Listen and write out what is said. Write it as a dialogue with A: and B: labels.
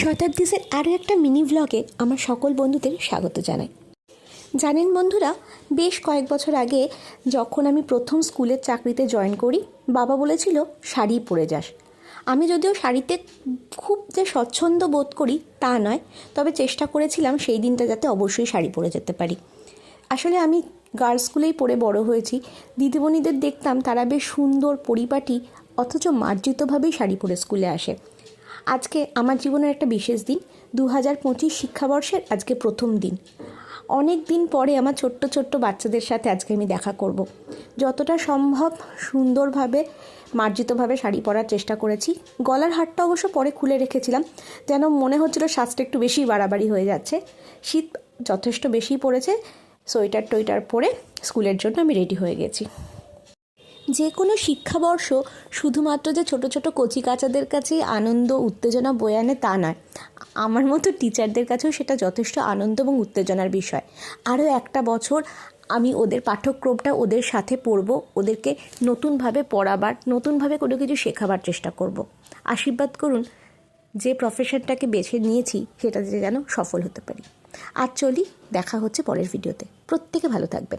A: শতাব্দীসের আরও একটা মিনি ভ্লগে আমার সকল বন্ধুদের স্বাগত জানাই। জানেন বন্ধুরা, বেশ কয়েক বছর আগে যখন আমি প্রথম স্কুলের চাকরিতে জয়েন করি, বাবা বলেছিল শাড়ি পরে যাস। আমি যদিও শাড়িতে খুব যে স্বচ্ছন্দ বোধ করি তা নয়, তবে চেষ্টা করেছিলাম সেই দিনটা যাতে অবশ্যই শাড়ি পরে যেতে পারি। আসলে আমি গার্লস স্কুলেই পড়ে বড় হয়েছি। দিদিমণিদের দেখতাম তারা বেশ সুন্দর পরিপাটি অথচ মার্জিতভাবেই শাড়ি পরে স্কুলে আসে। আজকে আমার জীবনের একটা বিশেষ দিন, 2025 শিক্ষাবর্ষের আজকে প্রথম দিন। অনেক দিন পরে আমার ছোট্ট ছোট্ট বাচ্চাদের সাথে আজকে আমি দেখা করব। যতটা সম্ভব সুন্দরভাবে মার্জিতভাবে শাড়ি পরার চেষ্টা করেছি। গলার হারটা অবশ্য পরে খুলে রেখেছিলাম, যেন মনে হচ্ছিল শ্বাসটা একটু বেশি বাড়াবাড়ি হয়ে যাচ্ছে। শীত যথেষ্ট বেশি পড়েছে, সোয়েটার টোয়েটার পরে স্কুলের জন্য আমি রেডি হয়ে গেছি। যে কোনো শিক্ষাবর্ষ শুধুমাত্র যে ছোট ছোট কচি কাচাদের কাছেই আনন্দ উত্তেজনা বয়ে আনে তা নয়, আমার মতো টিচারদের কাছেও সেটা যথেষ্ট আনন্দ এবং উত্তেজনার বিষয়। আরও একটা বছর আমি ওদের পাঠ্যক্রমটা ওদের সাথে পড়ব, ওদেরকে নতুনভাবে পড়াবার, নতুনভাবে কোনো কিছু শেখাবার চেষ্টা করব। আশীর্বাদ করুন যে প্রফেশনটাকে বেছে নিয়েছি সেটাতে যেন সফল হতে পারি। আর চলি, দেখা হচ্ছে পরের ভিডিওতে। প্রত্যেকে ভালো থাকবেন।